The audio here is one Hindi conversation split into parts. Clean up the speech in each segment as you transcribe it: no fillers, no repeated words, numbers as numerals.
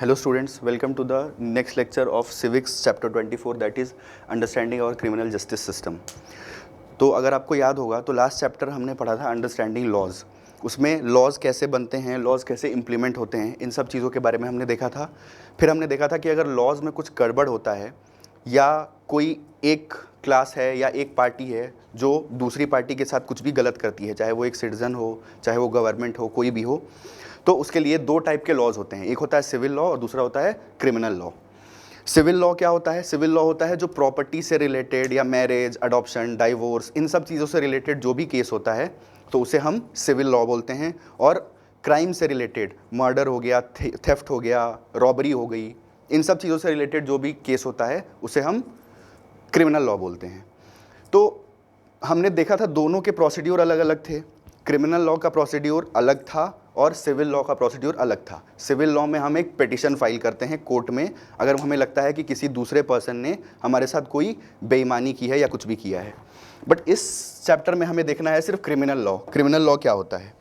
Hello students, welcome to the next lecture of Civics chapter 24 that is Understanding our Criminal Justice System। तो अगर आपको याद होगा तो लास्ट चैप्टर हमने पढ़ा था अंडरस्टैंडिंग लॉज। उसमें लॉज कैसे बनते हैं, लॉज कैसे इम्प्लीमेंट होते हैं, इन सब चीज़ों के बारे में हमने देखा था। फिर हमने देखा था कि अगर लॉज में कुछ गड़बड़ होता है या कोई एक क्लास है या एक पार्टी है जो दूसरी पार्टी के साथ कुछ भी गलत करती है, चाहे वो एक सिटीज़न हो, चाहे वो गवर्नमेंट हो, कोई भी हो, तो उसके लिए दो टाइप के लॉज होते हैं। एक होता है सिविल लॉ और दूसरा होता है क्रिमिनल लॉ। सिविल लॉ क्या होता है? सिविल लॉ होता है जो प्रॉपर्टी से रिलेटेड या मैरिज, अडॉप्शन, डाइवोर्स, इन सब चीज़ों से रिलेटेड जो भी केस होता है तो उसे हम सिविल लॉ बोलते हैं। और क्राइम से रिलेटेड, मर्डर हो गया, थेफ्ट हो गया, रॉबरी हो गई, इन सब चीज़ों से रिलेटेड जो भी केस होता है उसे हम क्रिमिनल लॉ बोलते हैं। तो हमने देखा था दोनों के प्रोसीड्यूर अलग अलग थे। क्रिमिनल लॉ का प्रोसीड्यूर अलग था और सिविल लॉ का प्रोसीड्यूर अलग था। सिविल लॉ में हम एक पिटिशन फाइल करते हैं कोर्ट में अगर हमें लगता है कि किसी दूसरे पर्सन ने हमारे साथ कोई बेईमानी की है या कुछ भी किया है। बट इस चैप्टर में हमें देखना है सिर्फ क्रिमिनल लॉ। क्रिमिनल लॉ क्या होता है?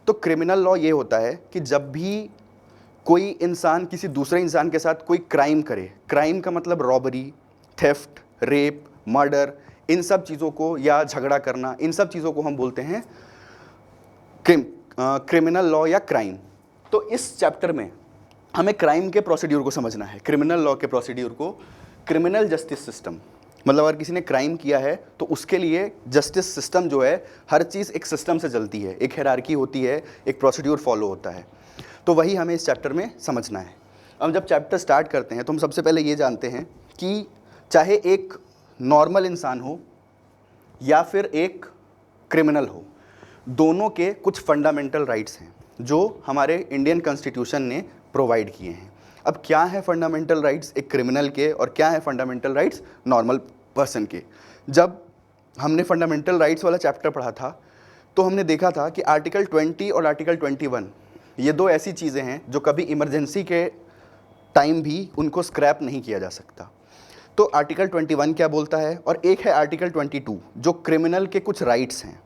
तो क्रिमिनल लॉ ये होता है कि जब भी कोई इंसान किसी दूसरे इंसान के साथ कोई क्राइम करे, क्राइम का मतलब रॉबरी, थेफ्ट, रेप, मर्डर, इन सब चीज़ों को, या झगड़ा करना, इन सब चीज़ों को हम बोलते हैं क्रिमिनल लॉ या क्राइम। तो इस चैप्टर में हमें क्राइम के प्रोसीड्यूर को समझना है, क्रिमिनल लॉ के प्रोसीड्यूर को। क्रिमिनल जस्टिस सिस्टम मतलब अगर किसी ने क्राइम किया है तो उसके लिए जस्टिस सिस्टम जो है, हर चीज़ एक सिस्टम से चलती है, एक हायरार्की होती है, एक प्रोसीड्यूर फॉलो होता है। तो वही हमें इस चैप्टर में समझना है। अब जब चैप्टर स्टार्ट करते हैं तो हम सबसे पहले ये जानते हैं कि चाहे एक नॉर्मल इंसान हो या फिर एक क्रिमिनल हो, दोनों के कुछ फंडामेंटल राइट्स हैं जो हमारे इंडियन कॉन्स्टिट्यूशन ने प्रोवाइड किए हैं। अब क्या है फंडामेंटल राइट्स एक क्रिमिनल के और क्या है फंडामेंटल राइट्स नॉर्मल पर्सन के? जब हमने फंडामेंटल राइट्स वाला चैप्टर पढ़ा था तो हमने देखा था कि आर्टिकल 20 और आर्टिकल 21 ये दो ऐसी चीज़ें हैं जो कभी इमरजेंसी के टाइम भी उनको स्क्रैप नहीं किया जा सकता। तो आर्टिकल 21 क्या बोलता है, और एक है आर्टिकल 22 जो क्रिमिनल के कुछ राइट्स हैं।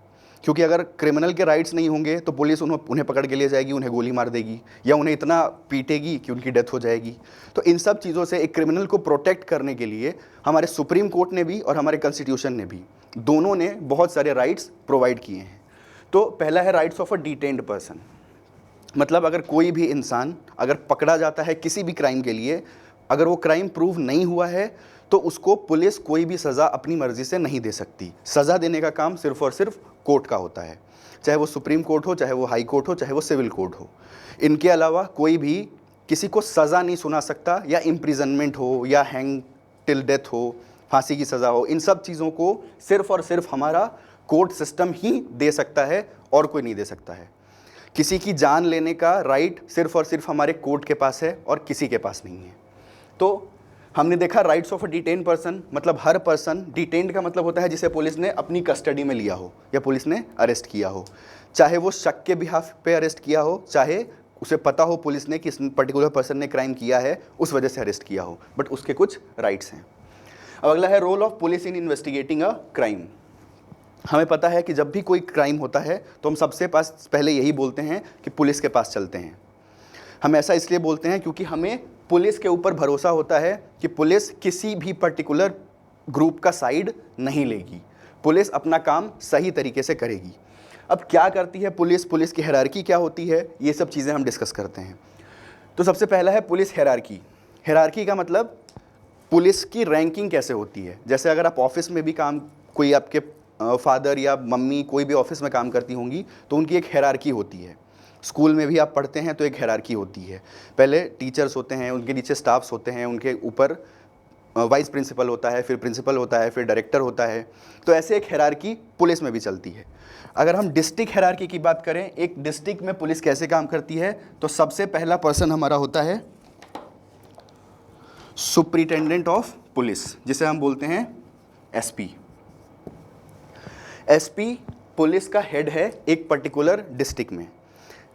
क्योंकि अगर क्रिमिनल के राइट्स नहीं होंगे तो पुलिस उन्हें पकड़ के ले जाएगी, उन्हें गोली मार देगी या उन्हें इतना पीटेगी कि उनकी डेथ हो जाएगी। तो इन सब चीज़ों से एक क्रिमिनल को प्रोटेक्ट करने के लिए हमारे सुप्रीम कोर्ट ने भी और हमारे कॉन्स्टिट्यूशन ने भी, दोनों ने बहुत सारे राइट्स प्रोवाइड किए हैं। तो पहला है rights of a detained person. मतलब अगर कोई भी इंसान अगर पकड़ा जाता है किसी भी क्राइम के लिए, अगर वो क्राइम प्रूव नहीं हुआ है तो उसको पुलिस कोई भी सज़ा अपनी मर्जी से नहीं दे सकती। सज़ा देने का काम सिर्फ और सिर्फ कोर्ट का होता है, चाहे वो सुप्रीम कोर्ट हो, चाहे वो हाई कोर्ट हो, चाहे वो सिविल कोर्ट हो। इनके अलावा कोई भी किसी को सज़ा नहीं सुना सकता, या इम्प्रिजनमेंट हो या हैंग टिल डेथ हो, फांसी की सज़ा हो, इन सब चीज़ों को सिर्फ और सिर्फ हमारा कोर्ट सिस्टम ही दे सकता है और कोई नहीं दे सकता है। किसी की जान लेने का राइट सिर्फ और सिर्फ हमारे कोर्ट के पास है और किसी के पास नहीं है। तो हमने देखा rights of a detained person, मतलब हर पर्सन, डिटेन्ड का मतलब होता है जिसे पुलिस ने अपनी कस्टडी में लिया हो या पुलिस ने अरेस्ट किया हो, चाहे वो शक के बिहाफ पे अरेस्ट किया हो, चाहे उसे पता हो पुलिस ने कि इस पर्टिकुलर पर्सन ने क्राइम किया है उस वजह से अरेस्ट किया हो, बट उसके कुछ राइट्स हैं। अब अगला है role of police in investigating a crime. हमें पता है कि जब भी कोई क्राइम होता है तो हम सबसे पहले यही बोलते हैं कि पुलिस के पास चलते हैं। हम ऐसा इसलिए बोलते हैं क्योंकि हमें पुलिस के ऊपर भरोसा होता है कि पुलिस किसी भी पर्टिकुलर ग्रुप का साइड नहीं लेगी, पुलिस अपना काम सही तरीके से करेगी। अब क्या करती है पुलिस, पुलिस की हायरार्की क्या होती है, ये सब चीज़ें हम डिस्कस करते हैं। तो सबसे पहला है पुलिस हायरार्की। हायरार्की का मतलब पुलिस की रैंकिंग कैसे होती है। जैसे अगर आप ऑफिस में भी काम, कोई आपके फादर या मम्मी कोई भी ऑफिस में काम करती होंगी तो उनकी एक हायरार्की होती है। स्कूल में भी आप पढ़ते हैं तो एक हायरार्की होती है। पहले टीचर्स होते हैं, उनके नीचे स्टाफ्स होते हैं, उनके ऊपर वाइस प्रिंसिपल होता है, फिर प्रिंसिपल होता है, फिर डायरेक्टर होता है। तो ऐसे एक हायरार्की पुलिस में भी चलती है। अगर हम डिस्ट्रिक्ट हायरार्की की बात करें, एक डिस्ट्रिक्ट में पुलिस कैसे काम करती है, तो सबसे पहला पर्सन हमारा होता है सुप्रिटेंडेंट ऑफ पुलिस, जिसे हम बोलते हैं एसपी। एसपी पुलिस का हेड है एक पर्टिकुलर डिस्ट्रिक्ट में।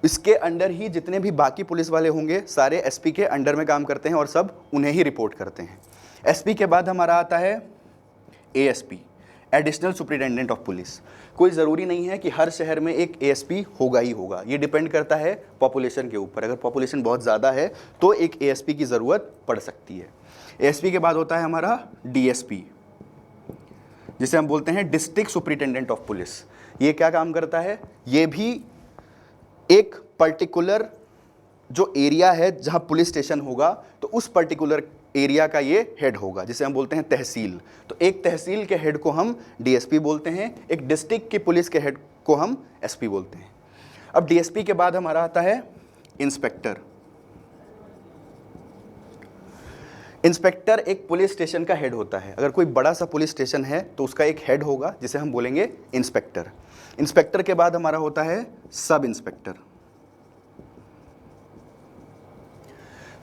इसके अंडर ही जितने भी बाकी पुलिस वाले होंगे सारे एसपी के अंडर में काम करते हैं और सब उन्हें ही रिपोर्ट करते हैं। एसपी के बाद हमारा आता है ASP. Additional superintendent of police. कोई ज़रूरी नहीं है कि हर शहर में एक एएसपी होगा ही होगा, ये डिपेंड करता है पॉपुलेशन के ऊपर। अगर पॉपुलेशन बहुत ज़्यादा है तो एक एएसपी की ज़रूरत पड़ सकती है। एएसपी के बाद होता है हमारा डीएसपी, जिसे हम बोलते हैं डिस्ट्रिक्ट सुपरिटेंडेंट ऑफ पुलिस। ये क्या काम करता है? ये भी एक पर्टिकुलर जो एरिया है जहां पुलिस स्टेशन होगा तो उस पर्टिकुलर एरिया का ये हेड होगा, जिसे हम बोलते हैं तहसील। तो एक तहसील के हेड को हम डीएसपी बोलते हैं, एक डिस्ट्रिक्ट की पुलिस के हेड को हम एसपी बोलते हैं। अब डीएसपी के बाद हमारा आता है इंस्पेक्टर। इंस्पेक्टर एक पुलिस स्टेशन का हेड होता है। अगर कोई बड़ा सा पुलिस स्टेशन है तो उसका एक हेड होगा जिसे हम बोलेंगे इंस्पेक्टर। इंस्पेक्टर के बाद हमारा होता है सब इंस्पेक्टर।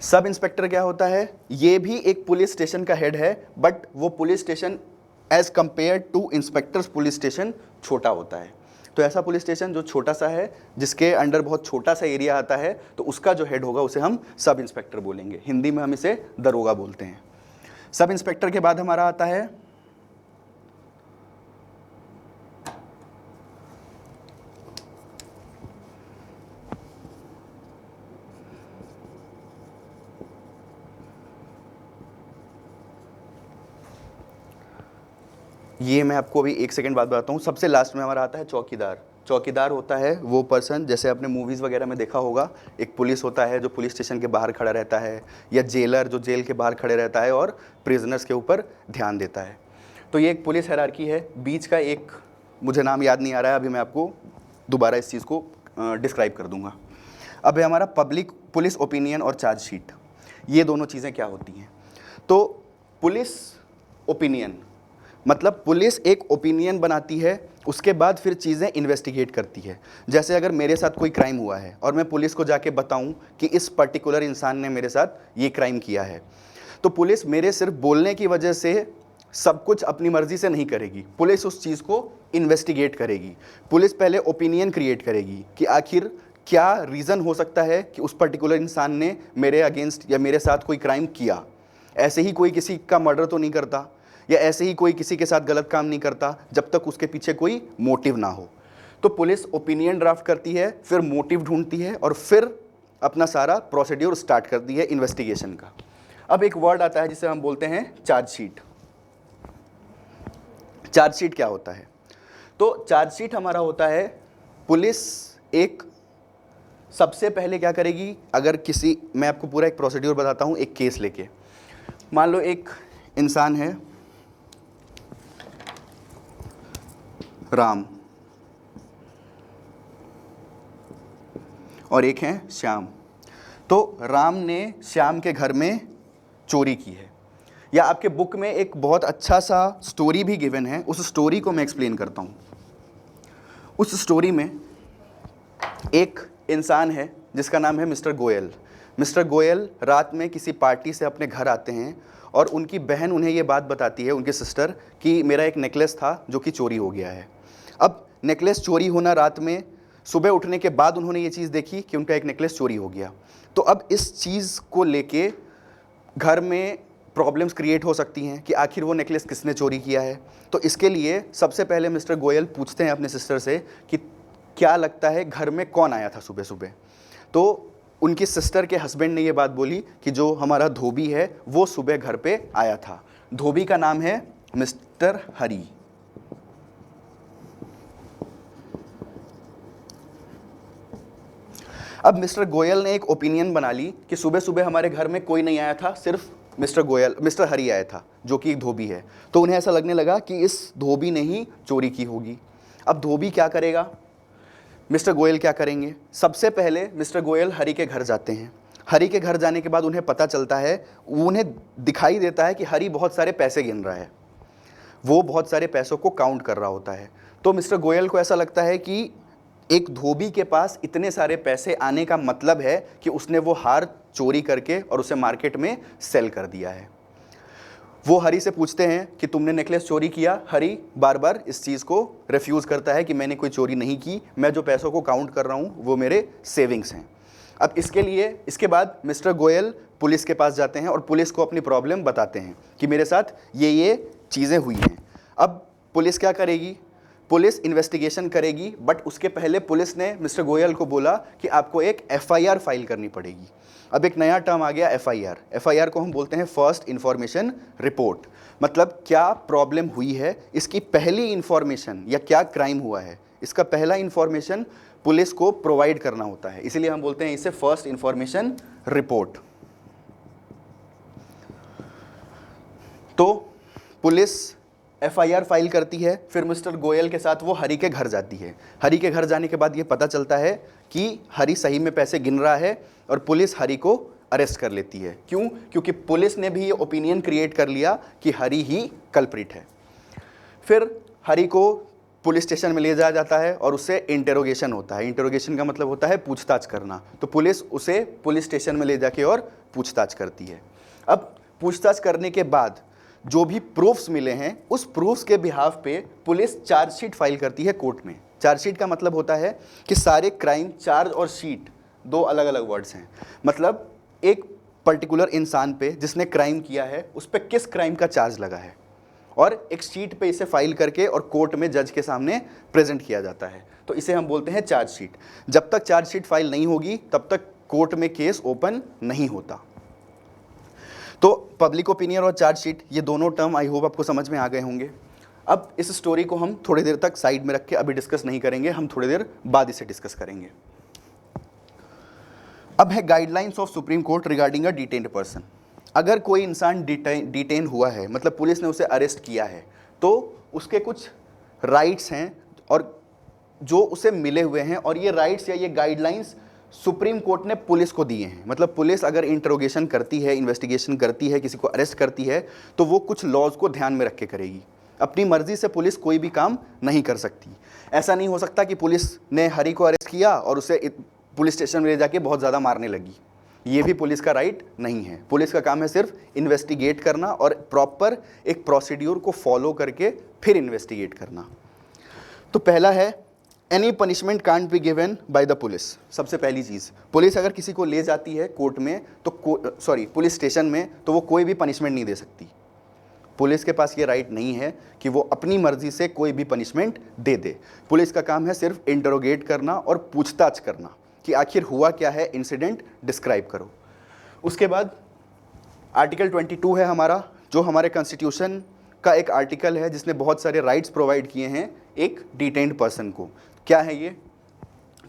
सब इंस्पेक्टर क्या होता है? ये भी एक पुलिस स्टेशन का हेड है, बट वो police station as compare to inspectors police station छोटा होता है। तो ऐसा पुलिस स्टेशन जो छोटा सा है, जिसके अंडर बहुत छोटा सा एरिया आता है, तो उसका जो हेड होगा उसे हम सब इंस्पेक्टर बोलेंगे। हिंदी में हम इसे दरोगा बोलते हैं। सब इंस्पेक्टर के बाद हमारा आता है ये, मैं आपको अभी एक सेकंड बाद बताता हूँ। सबसे लास्ट में हमारा आता है चौकीदार। चौकीदार होता है वो पर्सन, जैसे आपने मूवीज़ वगैरह में देखा होगा, एक पुलिस होता है जो पुलिस स्टेशन के बाहर खड़ा रहता है, या जेलर जो जेल के बाहर खड़े रहता है और प्रिजनर्स के ऊपर ध्यान देता है। तो ये एक पुलिस हायरार्की है। बीच का एक मुझे नाम याद नहीं आ रहा है, अभी मैं आपको दोबारा इस चीज़ को डिस्क्राइब कर दूँगा। अब है हमारा पब्लिक पुलिस ओपिनियन और चार्जशीट। ये दोनों चीज़ें क्या होती हैं? तो पुलिस ओपिनियन मतलब पुलिस एक ओपिनियन बनाती है, उसके बाद फिर चीज़ें इन्वेस्टिगेट करती है। जैसे अगर मेरे साथ कोई क्राइम हुआ है और मैं पुलिस को जाके बताऊं कि इस पर्टिकुलर इंसान ने मेरे साथ ये क्राइम किया है, तो पुलिस मेरे सिर्फ बोलने की वजह से सब कुछ अपनी मर्जी से नहीं करेगी। पुलिस उस चीज़ को इन्वेस्टिगेट करेगी। पुलिस पहले ओपिनियन क्रिएट करेगी कि आखिर क्या रीज़न हो सकता है कि उस पर्टिकुलर इंसान ने मेरे अगेंस्ट या मेरे साथ कोई क्राइम किया। ऐसे ही कोई किसी का मर्डर तो नहीं करता, या ऐसे ही कोई किसी के साथ गलत काम नहीं करता जब तक उसके पीछे कोई मोटिव ना हो। तो पुलिस ओपिनियन ड्राफ्ट करती है, फिर मोटिव ढूंढती है और फिर अपना सारा प्रोसीड्यूर स्टार्ट करती है इन्वेस्टिगेशन का। अब एक वर्ड आता है जिसे हम बोलते हैं चार्जशीट। चार्जशीट क्या होता है? तो चार्जशीट हमारा होता है, पुलिस एक सबसे पहले क्या करेगी, अगर किसी, मैं आपको पूरा एक प्रोसीड्यूर बताता हूँ एक केस लेके। मान लो एक इंसान है राम और एक है श्याम। तो राम ने श्याम के घर में चोरी की है, या आपके बुक में एक बहुत अच्छा सा स्टोरी भी गिवन है, उस स्टोरी को मैं एक्सप्लेन करता हूँ। उस स्टोरी में एक इंसान है जिसका नाम है मिस्टर गोयल। मिस्टर गोयल रात में किसी पार्टी से अपने घर आते हैं और उनकी बहन उन्हें ये बात बताती है, उनकी सिस्टर, कि मेरा एक नेकलेस था जो कि चोरी हो गया है। अब नेकलेस चोरी होना रात में, सुबह उठने के बाद उन्होंने ये चीज़ देखी कि उनका एक नेकलेस चोरी हो गया। तो अब इस चीज़ को लेके घर में प्रॉब्लम्स क्रिएट हो सकती हैं कि आखिर वो नेकलेस किसने चोरी किया है। तो इसके लिए सबसे पहले मिस्टर गोयल पूछते हैं अपने सिस्टर से कि क्या लगता है घर में कौन आया था सुबह सुबह। तो उनकी सिस्टर के हस्बैंड ने ये बात बोली कि जो हमारा धोबी है वो सुबह घर पे आया था। धोबी का नाम है मिस्टर हरी। अब मिस्टर गोयल ने एक ओपिनियन बना ली कि सुबह सुबह हमारे घर में कोई नहीं आया था, सिर्फ मिस्टर हरी आया था जो कि एक धोबी है। तो उन्हें ऐसा लगने लगा कि इस धोबी ने ही चोरी की होगी। अब धोबी क्या करेगा, मिस्टर गोयल क्या करेंगे? सबसे पहले मिस्टर गोयल हरी के घर जाते हैं। हरी के घर जाने के बाद उन्हें पता चलता है, उन्हें दिखाई देता है कि हरी बहुत सारे पैसे गिन रहा है, वो बहुत सारे पैसों को काउंट कर रहा होता है। तो मिस्टर गोयल को ऐसा लगता है कि एक धोबी के पास इतने सारे पैसे आने का मतलब है कि उसने वो हार चोरी करके और उसे मार्केट में सेल कर दिया है। वो हरी से पूछते हैं कि तुमने नेकलेस चोरी किया। हरी बार बार इस चीज़ को रिफ्यूज़ करता है कि मैंने कोई चोरी नहीं की, मैं जो पैसों को काउंट कर रहा हूँ वो मेरे सेविंग्स हैं। अब इसके बाद मिस्टर गोयल पुलिस के पास जाते हैं और पुलिस को अपनी प्रॉब्लम बताते हैं कि मेरे साथ ये चीज़ें हुई हैं। अब पुलिस क्या करेगी, पुलिस इन्वेस्टिगेशन करेगी, बट उसके पहले पुलिस ने मिस्टर गोयल को बोला कि आपको एक एफआईआर फाइल करनी पड़ेगी। अब एक नया टर्म आ गया एफआईआर। एफआईआर को हम बोलते हैं फर्स्ट इंफॉर्मेशन रिपोर्ट। मतलब क्या प्रॉब्लम हुई है, इसकी पहली इंफॉर्मेशन, या क्या क्राइम हुआ है, इसका पहला इंफॉर्मेशन पुलिस को प्रोवाइड करना होता है, इसीलिए हम बोलते हैं इसे फर्स्ट इंफॉर्मेशन रिपोर्ट। तो पुलिस एफआईआर फाइल करती है, फिर मिस्टर गोयल के साथ वो हरी के घर जाती है। हरी के घर जाने के बाद ये पता चलता है कि हरी सही में पैसे गिन रहा है और पुलिस हरी को अरेस्ट कर लेती है। क्यों? क्योंकि पुलिस ने भी ये ओपिनियन क्रिएट कर लिया कि हरी ही कल्प्रिट है। फिर हरी को पुलिस स्टेशन में ले जाया जाता है और उससे इंटेरोगेशन होता है। इंटेरोगेशन का मतलब होता है पूछताछ करना। तो पुलिस उसे पुलिस स्टेशन में ले जाके और पूछताछ करती है। अब पूछताछ करने के बाद जो भी प्रूफ्स मिले हैं, उस प्रूफ्स के बिहाफ पे पुलिस चार्जशीट फाइल करती है कोर्ट में। चार्जशीट का मतलब होता है कि सारे क्राइम, चार्ज और शीट दो अलग अलग वर्ड्स हैं। मतलब एक पर्टिकुलर इंसान पे जिसने क्राइम किया है, उस पर किस क्राइम का चार्ज लगा है, और एक शीट पे इसे फाइल करके और कोर्ट में जज के सामने प्रेजेंट किया जाता है। तो इसे हम बोलते हैं चार्जशीट। जब तक चार्जशीट फाइल नहीं होगी तब तक कोर्ट में केस ओपन नहीं होता। तो पब्लिक ओपिनियन और चार्जशीट, ये दोनों टर्म आई होप आपको समझ में आ गए होंगे। अब इस स्टोरी को हम थोड़ी देर तक साइड में रख के अभी डिस्कस नहीं करेंगे, हम थोड़ी देर बाद इसे डिस्कस करेंगे। अब है guidelines of supreme court regarding a detained person. अगर कोई इंसान डिटेन हुआ है, मतलब पुलिस ने उसे अरेस्ट किया है, तो उसके कुछ राइट्स हैं और जो उसे मिले हुए हैं, और ये राइट्स या ये गाइडलाइंस सुप्रीम कोर्ट ने पुलिस को दिए हैं। मतलब पुलिस अगर इंटरोगेशन करती है, इन्वेस्टिगेशन करती है, किसी को अरेस्ट करती है, तो वो कुछ लॉज को ध्यान में रख के करेगी। अपनी मर्जी से पुलिस कोई भी काम नहीं कर सकती। ऐसा नहीं हो सकता कि पुलिस ने हरी को अरेस्ट किया और उसे पुलिस स्टेशन में ले जाके बहुत ज़्यादा मारने लगी। ये भी पुलिस का राइट नहीं है। पुलिस का काम है सिर्फ इन्वेस्टिगेट करना और प्रॉपर एक प्रोसीड्यूर को फॉलो करके फिर इन्वेस्टिगेट करना। तो पहला है any punishment can't be given by the police. सबसे पहली चीज़, पुलिस अगर किसी को ले जाती है कोर्ट में तो पुलिस स्टेशन में, तो वो कोई भी पनिशमेंट नहीं दे सकती। पुलिस के पास ये राइट नहीं है कि वो अपनी मर्जी से कोई भी पनिशमेंट दे दे। पुलिस का काम है सिर्फ इंटरोगेट करना और पूछताछ करना कि आखिर हुआ क्या है, इंसिडेंट डिस्क्राइब करो। उसके बाद आर्टिकल 22 है हमारा, जो हमारे कॉन्स्टिट्यूशन का एक आर्टिकल है जिसने बहुत सारे राइट्स प्रोवाइड किए हैं एक डिटेन्ड पर्सन को। क्या है ये?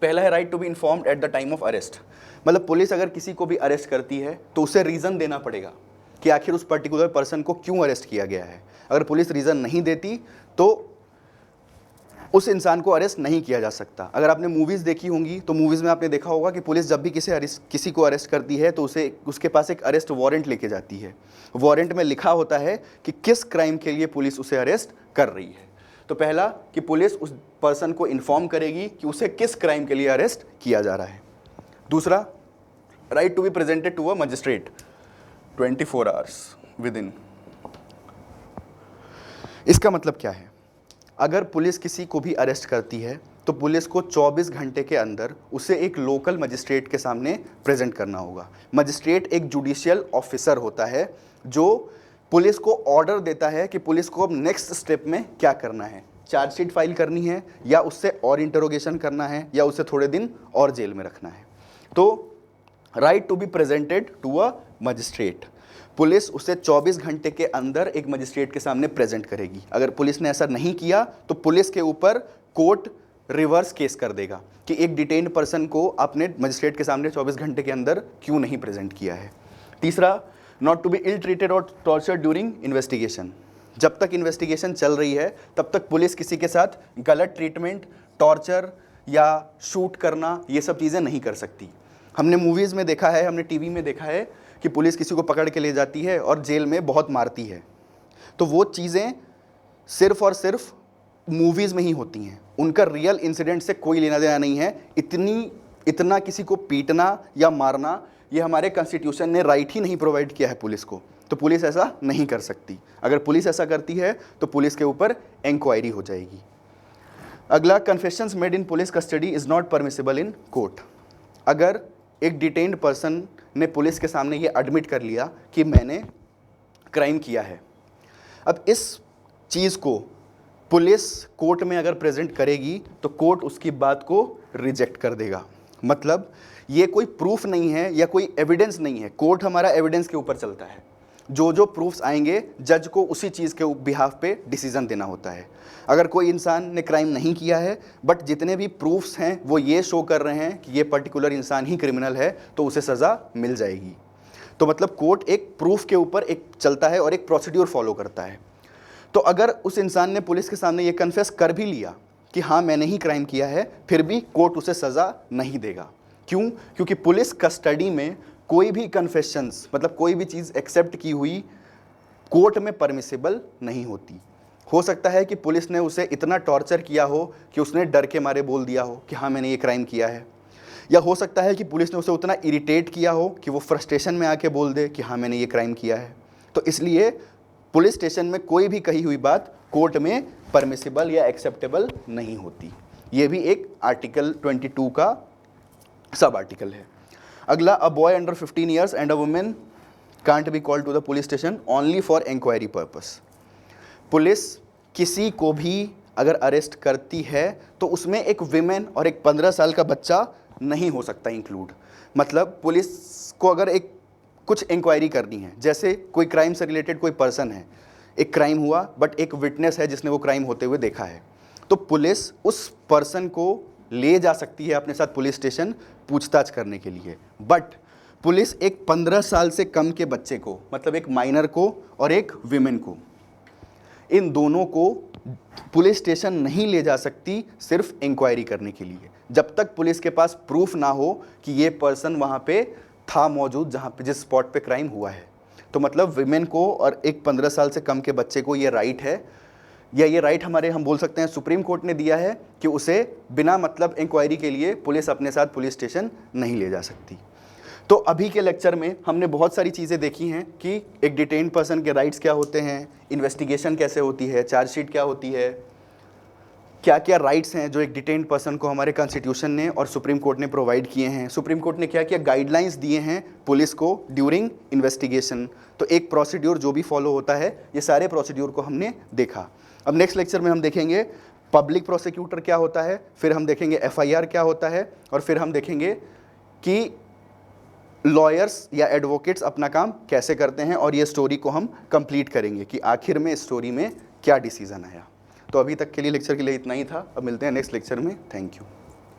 पहला है right to be informed at the time of arrest. मतलब पुलिस अगर किसी को भी अरेस्ट करती है तो उसे रीज़न देना पड़ेगा कि आखिर उस पर्टिकुलर पर्सन को क्यों अरेस्ट किया गया है। अगर पुलिस रीज़न नहीं देती तो उस इंसान को अरेस्ट नहीं किया जा सकता। अगर आपने मूवीज़ देखी होंगी तो मूवीज़ में आपने देखा होगा कि पुलिस जब भी किसी को अरेस्ट करती है तो उसके पास एक अरेस्ट वारंट लेके जाती है। वारंट में लिखा होता है कि किस क्राइम के लिए पुलिस उसे अरेस्ट कर रही है। तो पहला कि पुलिस उस पर्सन को इन्फॉर्म करेगी कि उसे किस क्राइम के लिए अरेस्ट किया जा रहा है। दूसरा, right to be presented to a magistrate 24 hours within. इसका मतलब क्या है? अगर पुलिस किसी को भी अरेस्ट करती है तो पुलिस को 24 घंटे के अंदर उसे एक लोकल मजिस्ट्रेट के सामने प्रेजेंट करना होगा। मजिस्ट्रेट एक जुडिशियल ऑफिसर होता है जो पुलिस को ऑर्डर देता है कि पुलिस को अब नेक्स्ट स्टेप में क्या करना है। चार्जशीट फाइल करनी है, या उससे और इंटरोगेशन करना है, या उसे थोड़े दिन और जेल में रखना है। तो right to be presented to a magistrate, police उसे 24 घंटे के अंदर एक मजिस्ट्रेट के सामने प्रेजेंट करेगी। अगर पुलिस ने ऐसा नहीं किया तो पुलिस के ऊपर कोर्ट रिवर्स केस कर देगा कि एक डिटेन्ड पर्सन को आपने मजिस्ट्रेट के सामने 24 घंटे के अंदर क्यों नहीं प्रेजेंट किया है। तीसरा, not to be ill treated और टॉर्चर ड्यूरिंग इन्वेस्टिगेशन। जब तक इन्वेस्टिगेशन चल रही है तब तक पुलिस किसी के साथ गलत ट्रीटमेंट, टॉर्चर या शूट करना, ये सब चीज़ें नहीं कर सकती। हमने मूवीज़ में देखा है, हमने टीवी में देखा है कि पुलिस किसी को पकड़ के ले जाती है और जेल में बहुत मारती है। तो वो चीज़ें सिर्फ और सिर्फ मूवीज़ में ही होती हैं, उनका रियल इंसिडेंट से कोई लेना देना नहीं है। इतना किसी को पीटना या मारना, ये हमारे कॉन्स्टिट्यूशन ने राइट ही नहीं प्रोवाइड किया है पुलिस को। तो पुलिस ऐसा नहीं कर सकती। अगर पुलिस ऐसा करती है तो पुलिस के ऊपर इंक्वायरी हो जाएगी। अगला, confessions made in police custody is not permissible in court. अगर एक डिटेन्ड पर्सन ने पुलिस के सामने ये एडमिट कर लिया कि मैंने क्राइम किया है, अब इस चीज़ को पुलिस कोर्ट में अगर प्रेजेंट करेगी तो कोर्ट उसकी बात को रिजेक्ट कर देगा। मतलब ये कोई प्रूफ नहीं है या कोई एविडेंस नहीं है, कोर्ट हमारा एविडेंस के ऊपर चलता है। जो जो प्रूफ्स आएंगे जज को उसी चीज़ के बिहाफ पे डिसीजन देना होता है। अगर कोई इंसान ने क्राइम नहीं किया है बट जितने भी प्रूफ्स हैं वो ये शो कर रहे हैं कि ये पर्टिकुलर इंसान ही क्रिमिनल है तो उसे सज़ा मिल जाएगी। तो मतलब कोर्ट एक प्रूफ के ऊपर एक चलता है और एक प्रोसीड्यूर फॉलो करता है। तो अगर उस इंसान ने पुलिस के सामने ये कन्फेस कर भी लिया कि हाँ मैंने ही क्राइम किया है, फिर भी कोर्ट उसे सज़ा नहीं देगा। क्यों? क्योंकि पुलिस कस्टडी में कोई भी कन्फेशंस, मतलब कोई भी चीज़ एक्सेप्ट की हुई कोर्ट में परमिसिबल नहीं होती। हो सकता है कि पुलिस ने उसे इतना टॉर्चर किया हो कि उसने डर के मारे बोल दिया हो कि हाँ मैंने ये क्राइम किया है, या हो सकता है कि पुलिस ने उसे उतना इरिटेट किया हो कि वो फ्रस्ट्रेशन में आके बोल दे कि हाँ मैंने ये क्राइम किया है। तो इसलिए पुलिस स्टेशन में कोई भी कही हुई बात कोर्ट में परमिसिबल या एक्सेप्टेबल नहीं होती। ये भी एक आर्टिकल 22 का सब आर्टिकल है। अगला, a boy under 15 years and a women can't be called to the police station only for inquiry purpose. Police किसी को भी अगर अरेस्ट करती है तो उसमें एक विमेन और एक 15 साल का बच्चा नहीं हो सकता इंक्लूड। मतलब पुलिस को अगर एक कुछ इंक्वायरी करनी है, जैसे कोई क्राइम से रिलेटेड कोई पर्सन है, एक क्राइम हुआ बट एक विटनेस है जिसने वो क्राइम होते हुए देखा है, तो पुलिस उस पर्सन को ले जा सकती है अपने साथ पुलिस स्टेशन पूछताछ करने के लिए। बट पुलिस एक 15 साल से कम के बच्चे को, मतलब एक माइनर को और एक विमेन को, इन दोनों को पुलिस स्टेशन नहीं ले जा सकती सिर्फ इंक्वायरी करने के लिए, जब तक पुलिस के पास प्रूफ ना हो कि ये पर्सन वहाँ पे था मौजूद जहाँ पे जिस स्पॉट पे क्राइम हुआ है। तो मतलब विमेन को और एक 15 साल से कम के बच्चे को ये राइट है, या ये राइट हमारे हम बोल सकते हैं सुप्रीम कोर्ट ने दिया है कि उसे बिना मतलब इंक्वायरी के लिए पुलिस अपने साथ पुलिस स्टेशन नहीं ले जा सकती। तो अभी के लेक्चर में हमने बहुत सारी चीज़ें देखी हैं कि एक डिटेन्ड पर्सन के राइट्स क्या होते हैं, इन्वेस्टिगेशन कैसे होती है, चार्जशीट क्या होती है, क्या क्या राइट्स हैं जो एक डिटेन्ड पर्सन को हमारे कॉन्स्टिट्यूशन ने और सुप्रीम कोर्ट ने प्रोवाइड किए हैं, सुप्रीम कोर्ट ने क्या क्या गाइडलाइंस दिए हैं पुलिस को ड्यूरिंग इन्वेस्टिगेशन। तो एक प्रोसीड्यूर जो भी फॉलो होता है, ये सारे प्रोसीड्यूर को हमने देखा। अब नेक्स्ट लेक्चर में हम देखेंगे पब्लिक प्रोसिक्यूटर क्या होता है, फिर हम देखेंगे FIR क्या होता है, और फिर हम देखेंगे कि लॉयर्स या एडवोकेट्स अपना काम कैसे करते हैं, और ये स्टोरी को हम कंप्लीट करेंगे कि आखिर में स्टोरी में क्या डिसीजन आया। तो अभी तक के लिए लेक्चर के लिए इतना ही था। अब मिलते हैं नेक्स्ट लेक्चर में। Thank you.